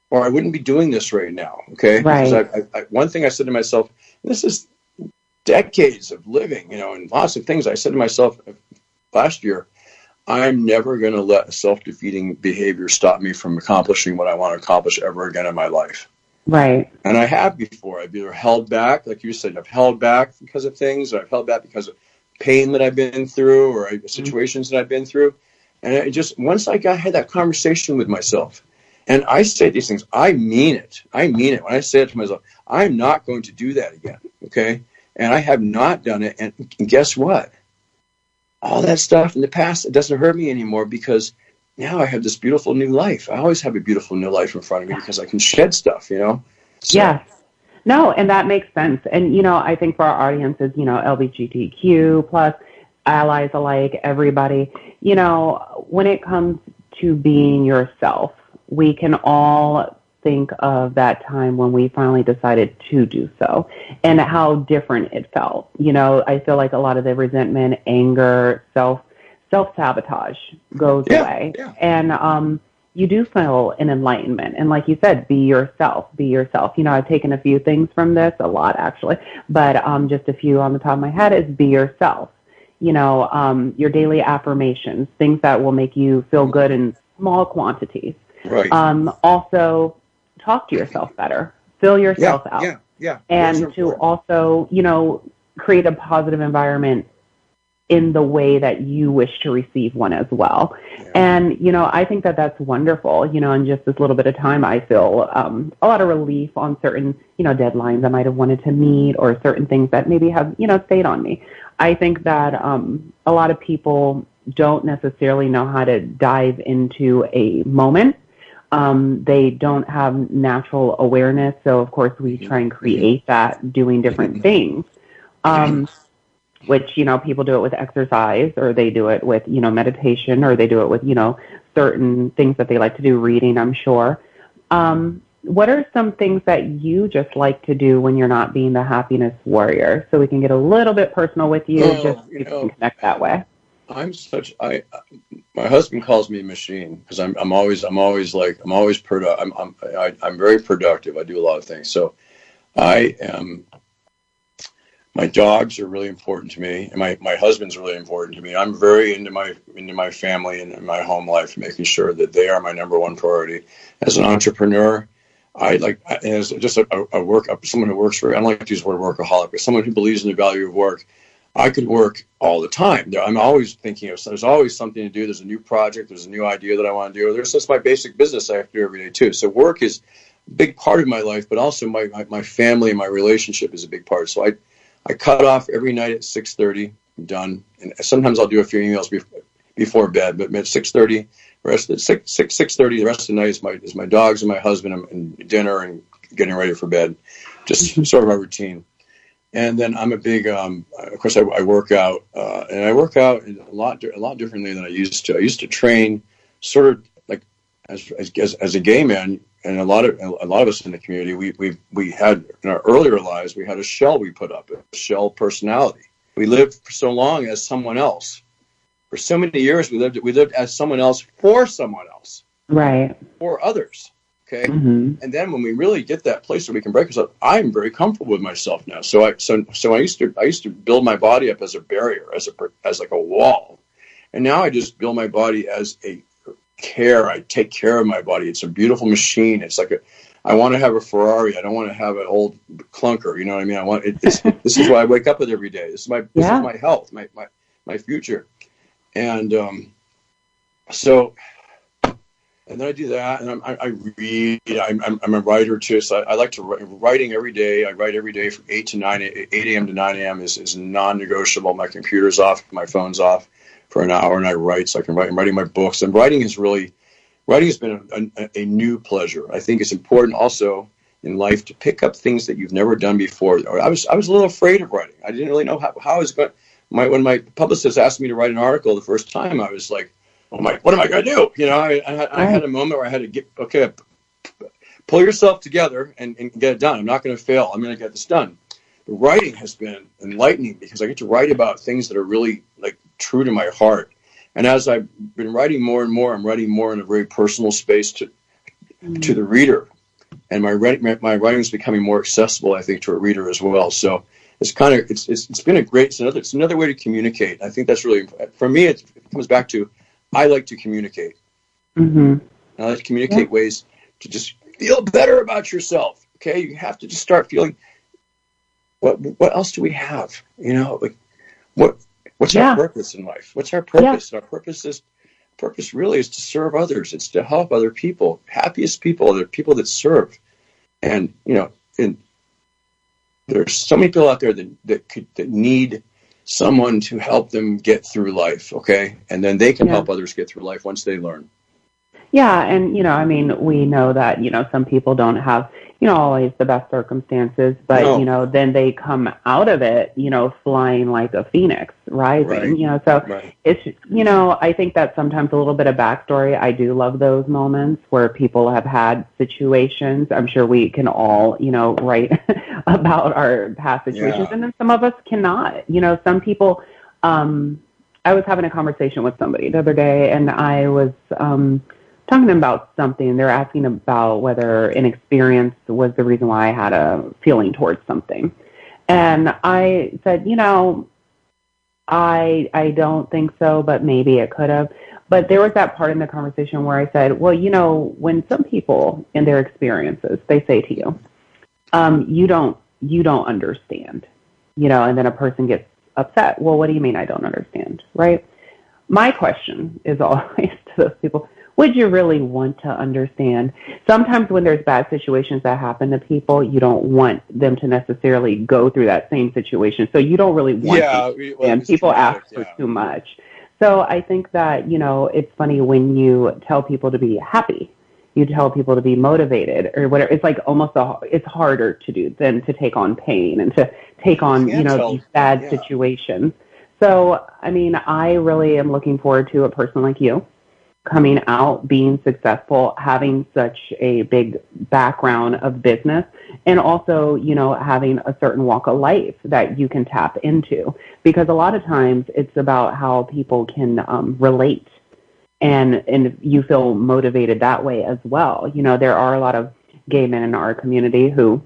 Speaker 2: or I wouldn't be doing this right now. Okay.
Speaker 1: Right.
Speaker 2: Because one thing I said to myself, this is decades of living, and lots of things I said to myself last year, I'm never going to let self-defeating behavior stop me from accomplishing what I want to accomplish ever again in my life.
Speaker 1: Right.
Speaker 2: And I have before. I've either held back, like you said, I've held back because of things, or I've held back because of pain that I've been through, or situations that I've been through. And once I had that conversation with myself, and I say these things, I mean it. I mean it. When I say it to myself, I'm not going to do that again. Okay. And I have not done it. And guess what? All that stuff in the past, it doesn't hurt me anymore because now I have this beautiful new life. I always have a beautiful new life in front of me because I can shed stuff, So.
Speaker 1: Yes. No, and that makes sense. And, I think for our audiences, LGBTQ plus allies alike, everybody, when it comes to being yourself, we can all think of that time when we finally decided to do so and how different it felt. I feel like a lot of the resentment, anger, self-sabotage goes away. Yeah. And you do feel an enlightenment. And like you said, be yourself. I've taken a few things from this, a lot actually, but just a few on the top of my head is be yourself. Your daily affirmations, things that will make you feel good in small quantities.
Speaker 2: Right.
Speaker 1: Also, talk to yourself better, fill yourself out.
Speaker 2: Yeah.
Speaker 1: And to also, create a positive environment in the way that you wish to receive one as well. Yeah. And, I think that that's wonderful, in just this little bit of time, I feel a lot of relief on certain, deadlines I might have wanted to meet or certain things that maybe have, stayed on me. I think that a lot of people don't necessarily know how to dive into a moment. They don't have natural awareness. So, of course, we try and create that doing different things, which, people do it with exercise or they do it with, meditation or they do it with, certain things that they like to do, reading, I'm sure. What are some things that you just like to do when you're not being the happiness warrior? So we can get a little bit personal with you, just so you can connect that way.
Speaker 2: My husband calls me a machine because I'm always productive. I'm very productive. I do a lot of things. So my dogs are really important to me, and my husband's really important to me. I'm very into my family and my home life, making sure that they are my number one priority. As an entrepreneur, as just someone who works for, I don't like to use the word workaholic, but someone who believes in the value of work. I could work all the time. I'm always thinking there's always something to do. There's a new project. There's a new idea that I want to do. There's just my basic business I have to do every day too. So work is a big part of my life, but also my family and my relationship is a big part. So I cut off every night at 6:30. I'm done. And sometimes I'll do a few emails before bed, but at 6:30, rest at 6:30, the rest of the night is my dogs and my husband and dinner and getting ready for bed. Just sort of my routine. And then I'm a big, of course, I work out, and I work out a lot differently than I used to. I used to train sort of like as a gay man, and a lot of us in the community, we had in our earlier lives, we had a shell we put up, a shell personality. We lived for so long as someone else. For so many years, we lived as someone else for someone else,
Speaker 1: right?
Speaker 2: For others. Okay. And then when we really get that place where we can break ourselves, I'm very comfortable with myself now. So I used to build my body up as a barrier, as like a wall. And now I just build my body as I take care of my body. It's a beautiful machine. It's like I want to have a Ferrari. I don't want to have an old clunker. You know what I mean? I want this is what I wake up with every day. This is my health, my future. And so, and then I do that, and I read. I'm a writer too, so I like to writing every day. I write every day from 8 a.m. to 9 a.m. is non-negotiable. My computer's off, my phone's off for an hour, and I write. So I can write. I'm writing my books, and writing has been a new pleasure. I think it's important also in life to pick up things that you've never done before. I was a little afraid of writing. I didn't really know how I was going. When my publicist asked me to write an article the first time, I was like, "Oh my, what am I going to do?" You know, I had a moment where I had to pull yourself together and get it done. I'm not going to fail. I'm going to get this done. The writing has been enlightening because I get to write about things that are really like true to my heart. And as I've been writing more and more, I'm writing more in a very personal space to the reader, and my writing is becoming more accessible, I think, to a reader as well. So it's been a great. It's another way to communicate. I think that's really, for me. It comes back to I like to communicate. Mm-hmm. I like to communicate ways to just feel better about yourself. Okay, you have to just start feeling. What else do we have? You know, like what's our purpose in life? What's our purpose? Our purpose really is to serve others. It's to help other people. Happiest people are the people that serve. And you know, there's so many people out there that need someone to help them get through life. Okay, and then they can help others get through life once they learn.
Speaker 1: Yeah, and, you know, I mean, we know that, you know, some people don't have, you know, always the best circumstances, but, you know, then they come out of it, you know, flying like a phoenix, rising, you know, so it's, you know, I think that sometimes a little bit of backstory. I do love those moments where people have had situations. I'm sure we can all, you know, write about our past situations, and then some of us cannot, you know, some people, I was having a conversation with somebody the other day, and I was, talking to them about something. They're asking about whether an experience was the reason why I had a feeling towards something. And I said, you know, I don't think so, but maybe it could have. But there was that part in the conversation where I said, well, you know, when some people in their experiences, they say to you, you don't understand, you know, and then a person gets upset. Well, what do you mean I don't understand, right? My question is always to those people, would you really want to understand? Sometimes when there's bad situations that happen to people, you don't want them to necessarily go through that same situation. So you don't really want to. And people ask for too much. So I think that, you know, it's funny when you tell people to be happy, you tell people to be motivated or whatever. It's like it's harder to do than to take on pain and to take on, you know, these bad situations. So, I mean, I really am looking forward to a person like you coming out, being successful, having such a big background of business, and also, you know, having a certain walk of life that you can tap into. Because a lot of times it's about how people can relate, and you feel motivated that way as well. You know, there are a lot of gay men in our community who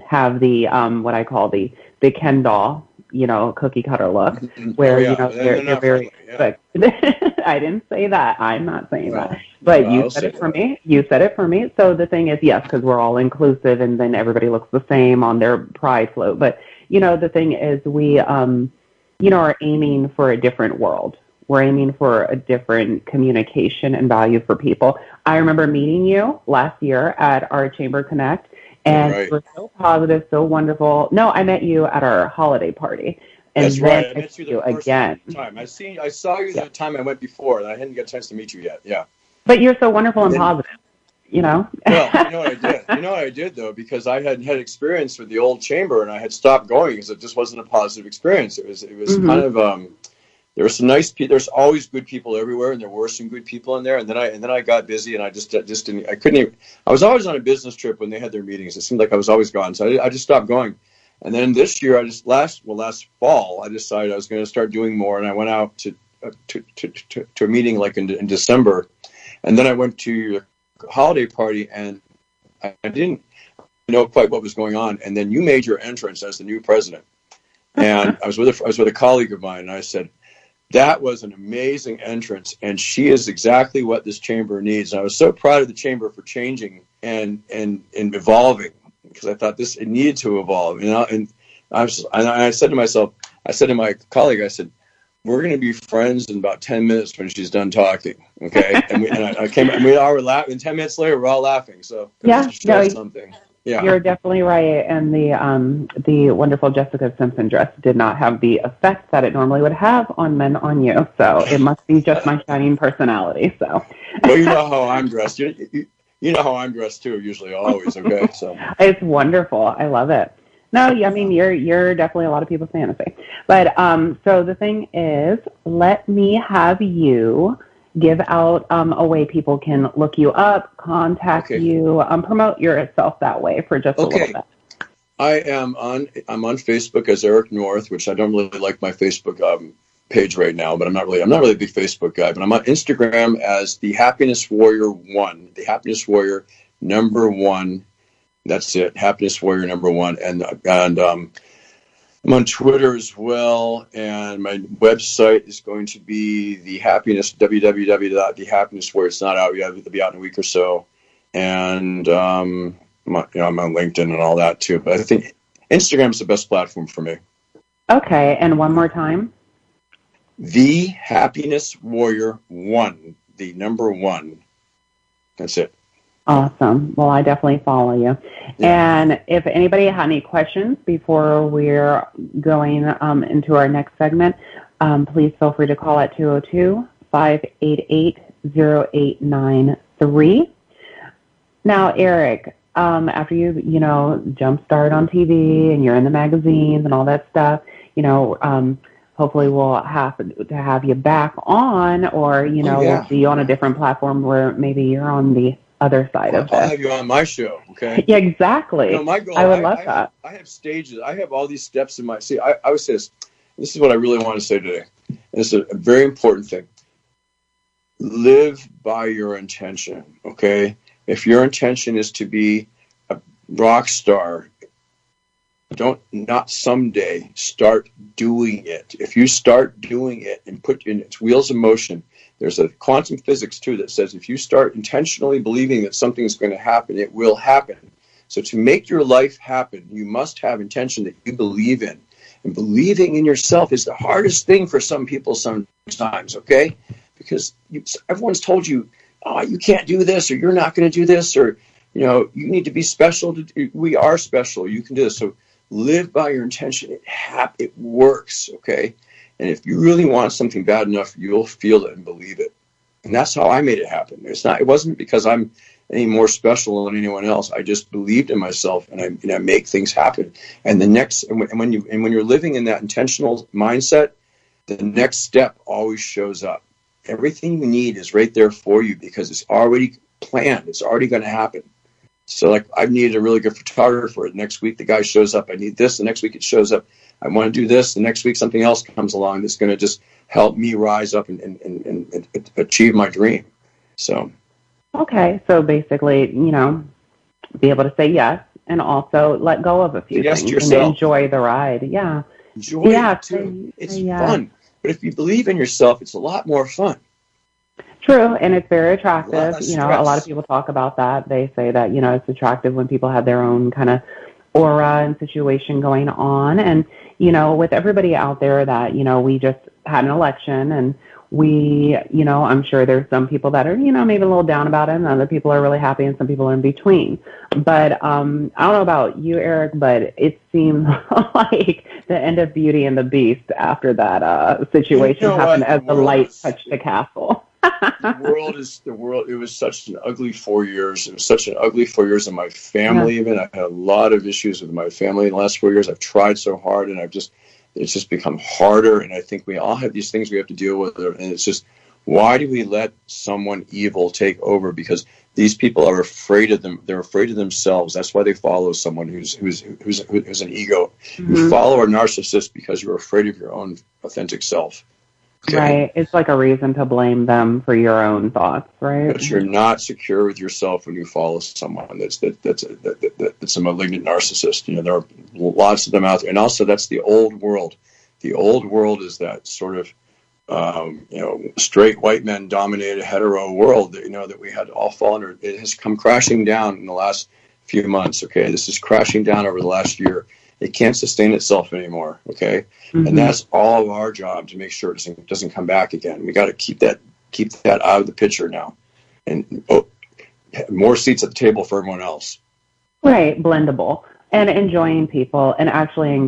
Speaker 1: have the what I call the Ken doll, you know, cookie cutter look, where, you know, they're very, but I didn't say that. I'm not saying that, but you said it for me. You said it for me. So the thing is, yes, because we're all inclusive and then everybody looks the same on their pride float. But, you know, the thing is we, you know, are aiming for a different world. We're aiming for a different communication and value for people. I remember meeting you last year at our Chamber Connect. And you were so positive, so wonderful. No, I met you at our holiday party. And
Speaker 2: that's right. I met you the first time. I saw you the time I went before, and I hadn't got a chance to meet you yet. Yeah.
Speaker 1: But you're so wonderful and positive, you know?
Speaker 2: Well, you know what I did? You know what I did, though? Because I had experience with the old chamber, and I had stopped going because it just wasn't a positive experience. It was kind of there were some nice people. There's always good people everywhere, and there were some good people in there. And then I got busy, and I just didn't. I couldn't even. I was always on a business trip when they had their meetings. It seemed like I was always gone, so I just stopped going. And then this year, last fall, I decided I was going to start doing more, and I went out to a meeting like in December, and then I went to your holiday party, and I didn't know quite what was going on. And then you made your entrance as the new president, and I was with a colleague of mine, and I said, that was an amazing entrance, and she is exactly what this chamber needs. And I was so proud of the chamber for changing and evolving, because I thought it needed to evolve. And I said to myself, I said to my colleague, I said, we're going to be friends in about 10 minutes when she's done talking. Okay. And we all were laughing. And 10 minutes later, we're all laughing. So something. Yeah.
Speaker 1: You're definitely right. And the wonderful Jessica Simpson dress did not have the effect that it normally would have on men on you. So it must be just my shining personality. So.
Speaker 2: Well, you know how I'm dressed. You know how I'm dressed too, usually, always. Okay. So
Speaker 1: it's wonderful. I love it. No, I mean, you're definitely a lot of people's fantasy. But so the thing is, let me have you give out a way people can look you up, contact you, promote yourself that way for just a little bit.
Speaker 2: I'm on Facebook as Eric North, which I don't really like my Facebook page right now, but I'm not really a big Facebook guy. But I'm on Instagram as the Happiness Warrior 1, the Happiness Warrior #1. That's it, Happiness Warrior #1, and I'm on Twitter as well, and my website is going to be www.thehappinesswarrior. It's not out yet; it'll be out in a week or so, and I'm on LinkedIn and all that too. But I think Instagram is the best platform for me.
Speaker 1: Okay, and one more time.
Speaker 2: The Happiness Warrior 1, the #1. That's it.
Speaker 1: Awesome. Well, I definitely follow you. Yeah. And if anybody had any questions before we're going into our next segment, please feel free to call at 202-588-0893. Now, Eric, after you jumpstart on TV and you're in the magazines and all that stuff, hopefully we'll have to have you back on, or, we'll see you on a different platform where maybe you're on the other side of this.
Speaker 2: I'll have you on my show, okay?
Speaker 1: Yeah, exactly.
Speaker 2: My goal,
Speaker 1: I would love that.
Speaker 2: I have stages. I have all these steps in my... See, I would say this is what I really want to say today. And it's a very important thing. Live by your intention, okay? If your intention is to be a rock star, not someday, start doing it. If you start doing it and put in its wheels of motion, there's a quantum physics too that says if you start intentionally believing that something's going to happen, it will happen. So to make your life happen, you must have intention that you believe in. And believing in yourself is the hardest thing for some people sometimes, okay? Because everyone's told you, oh, you can't do this, or you're not going to do this, or, you need to be special. We are special. You can do this. So live by your intention. It works, okay? And if you really want something bad enough, you'll feel it and believe it. And that's how I made it happen. It wasn't because I'm any more special than anyone else. I just believed in myself, and I make things happen. And when you're living in that intentional mindset, the next step always shows up. Everything you need is right there for you because it's already planned. It's already going to happen. So like I needed a really good photographer. The next week the guy shows up. I need this. The next week it shows up. I want to do this. The next week something else comes along that's going to just help me rise up and achieve my dream. So. Okay.
Speaker 1: So basically, be able to say yes and also let go of a few things and enjoy the ride. Yeah.
Speaker 2: Enjoy it too. It's fun. But if you believe in yourself, it's a lot more fun.
Speaker 1: True, and it's very attractive. A lot of people talk about that. They say that, it's attractive when people have their own kind of aura and situation going on. And, with everybody out there that, we just had an election and we, I'm sure there's some people that are, maybe a little down about it and other people are really happy and some people are in between. But I don't know about you, Eric, but it seems like the end of Beauty and the Beast after that situation happened as the light touched the castle.
Speaker 2: The world. It was such an ugly 4 years. It was such an ugly 4 years in my family. Even I had a lot of issues with my family in the last 4 years. I've tried so hard, and it's just become harder. And I think we all have these things we have to deal with. And it's just, why do we let someone evil take over? Because these people are afraid of them. They're afraid of themselves. That's why they follow someone who's an ego. Mm-hmm. You follow a narcissist because you're afraid of your own authentic self. Okay. Right.
Speaker 1: It's like a reason to blame them for your own thoughts, right?
Speaker 2: But you're not secure with yourself when you follow someone that's a malignant narcissist. There are lots of them out there. And also that's the old world. The old world is that sort of straight white men dominated hetero world that we had all fall under. It has come crashing down in the last few months. Okay. This is crashing down over the last year. It can't sustain itself anymore. Okay. Mm-hmm. And that's all of our job to make sure it doesn't come back again. We got to keep that out of the picture now, and more seats at the table for everyone else.
Speaker 1: Right. Blendable and enjoying people. And actually,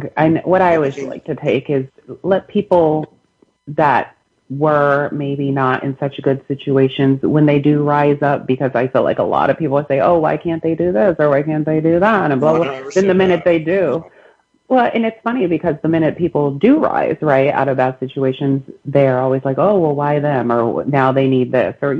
Speaker 1: what I always like to take is let people that were maybe not in such good situations, when they do rise up, because I feel like a lot of people say, oh, why can't they do this or why can't they do that, and blah, blah. Then the minute they do, well, and it's funny because the minute people do rise, right, out of bad situations, they're always like, oh, well, why them, or now they need this, or,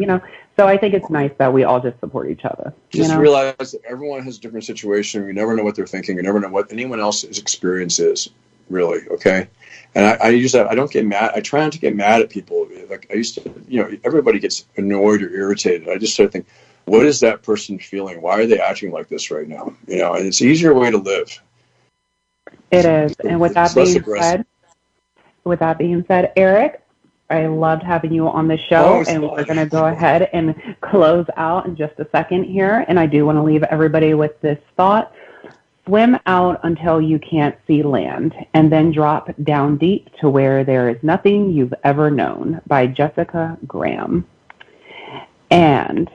Speaker 1: so I think it's nice that we all just support each other.
Speaker 2: Just realize that everyone has a different situation. You never know what they're thinking. You never know what anyone else's experience is, really, okay? And I don't get mad. I try not to get mad at people. Like I used to, everybody gets annoyed or irritated. I just sort of think, what is that person feeling? Why are they acting like this right now? And it's an easier way to live.
Speaker 1: It is. And with that being said, Eric, I loved having you on the show, and we're going to go ahead and close out in just a second here. And I do want to leave everybody with this thought. Swim out until you can't see land, and then drop down deep to where there is nothing you've ever known, by Jessica Graham. And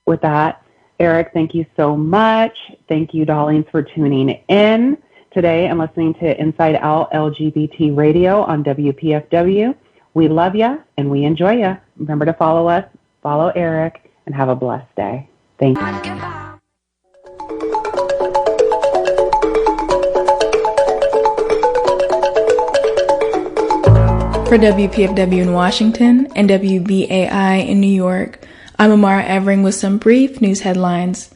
Speaker 1: with that, Eric, thank you so much. Thank you, darlings, for tuning in today and listening to Inside Out LGBT Radio on WPFW. We love you and we enjoy you. Remember to follow us, follow Eric, and have a blessed day. Thank you.
Speaker 3: For WPFW in Washington and WBAI in New York, I'm Amara Evering with some brief news headlines.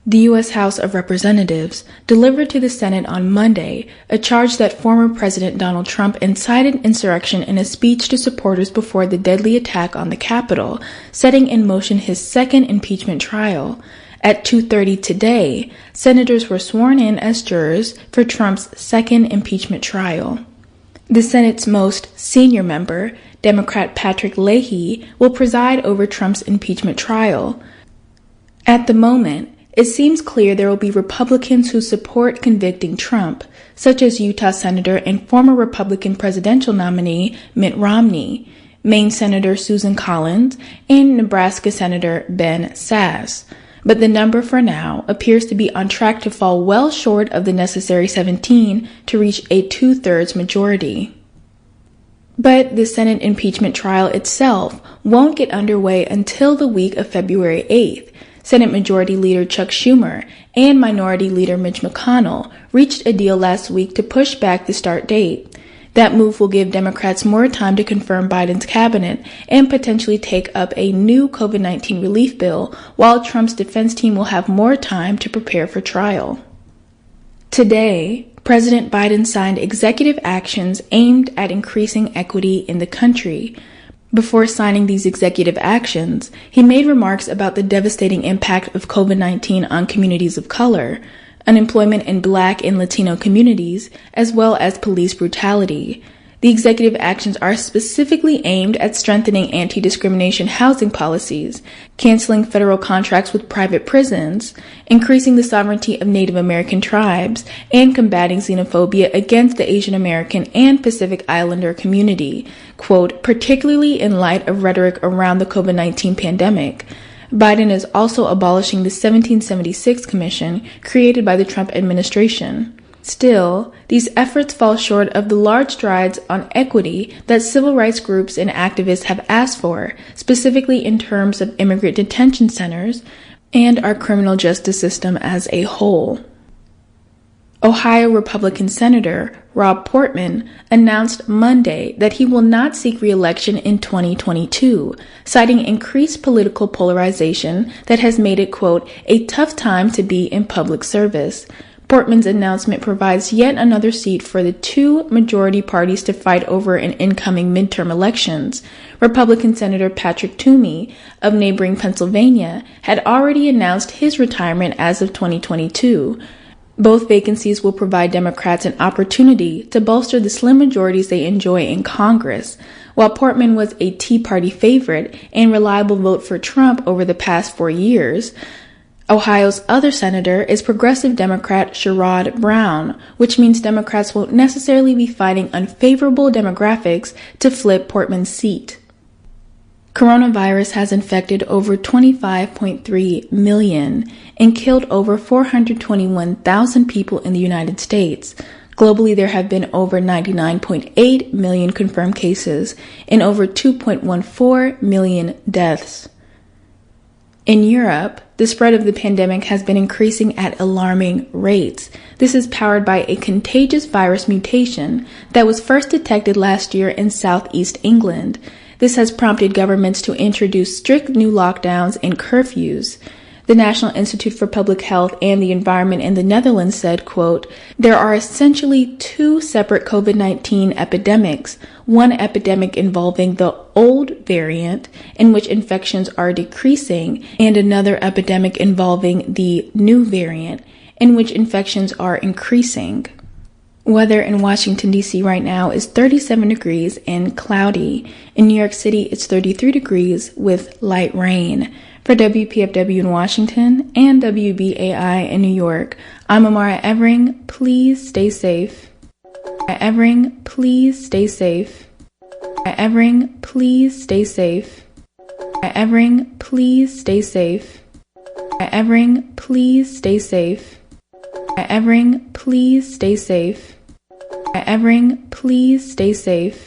Speaker 3: The U.S. House of Representatives delivered to the Senate on Monday a charge that former President Donald Trump incited insurrection in a speech to supporters before the deadly attack on the Capitol, setting in motion his second impeachment trial. At 2:30 today, senators were sworn in as jurors for Trump's second impeachment trial. The Senate's most senior member, Democrat Patrick Leahy, will preside over Trump's impeachment trial. At the moment, it seems clear there will be Republicans who support convicting Trump, such as Utah Senator and former Republican presidential nominee Mitt Romney, Maine Senator Susan Collins, and Nebraska Senator Ben Sasse. But the number for now appears to be on track to fall well short of the necessary 17 to reach a 2/3 majority. But the Senate impeachment trial itself won't get underway until the week of February 8th. Senate Majority Leader Chuck Schumer and Minority Leader Mitch McConnell reached a deal last week to push back the start date. That move will give Democrats more time to confirm Biden's cabinet and potentially take up a new COVID-19 relief bill, while Trump's defense team will have more time to prepare for trial. Today, President Biden signed executive actions aimed at increasing equity in the country. Before signing these executive actions, he made remarks about the devastating impact of COVID-19 on communities of color, unemployment in Black and Latino communities, as well as police brutality. The executive actions are specifically aimed at strengthening anti-discrimination housing policies, canceling federal contracts with private prisons, increasing the sovereignty of Native American tribes, and combating xenophobia against the Asian American and Pacific Islander community, quote, particularly in light of rhetoric around the COVID-19 pandemic. Biden is also abolishing the 1776 Commission created by the Trump administration. Still, these efforts fall short of the large strides on equity that civil rights groups and activists have asked for, specifically in terms of immigrant detention centers and our criminal justice system as a whole. Ohio Republican Senator Rob Portman announced Monday that he will not seek re-election in 2022, citing increased political polarization that has made it, quote, a tough time to be in public service. Portman's announcement provides yet another seat for the two majority parties to fight over in incoming midterm elections. Republican Senator Patrick Toomey of neighboring Pennsylvania had already announced his retirement as of 2022. Both vacancies will provide Democrats an opportunity to bolster the slim majorities they enjoy in Congress. While Portman was a Tea Party favorite and reliable vote for Trump over the past 4 years, Ohio's other senator is progressive Democrat Sherrod Brown, which means Democrats won't necessarily be fighting unfavorable demographics to flip Portman's seat. Coronavirus has infected over 25.3 million and killed over 421,000 people in the United States. Globally, there have been over 99.8 million confirmed cases and over 2.14 million deaths. In Europe, the spread of the pandemic has been increasing at alarming rates. This is powered by a contagious virus mutation that was first detected last year in southeast England. This has prompted governments to introduce strict new lockdowns and curfews. The National Institute for Public Health and the Environment in the Netherlands said, quote, "There are essentially two separate COVID-19 epidemics, one epidemic involving the old variant, in which infections are decreasing, and another epidemic involving the new variant, in which infections are increasing." Weather in Washington, D.C. right now is 37 degrees and cloudy. In New York City, it's 33 degrees with light rain. For WPFW in Washington and WBAI in New York, I'm Amara Evering. Please stay safe. Evering, please stay safe. Evering, please stay safe. Evering, please stay safe. Evering, please stay safe. Evering, please stay safe. Evering, please stay safe.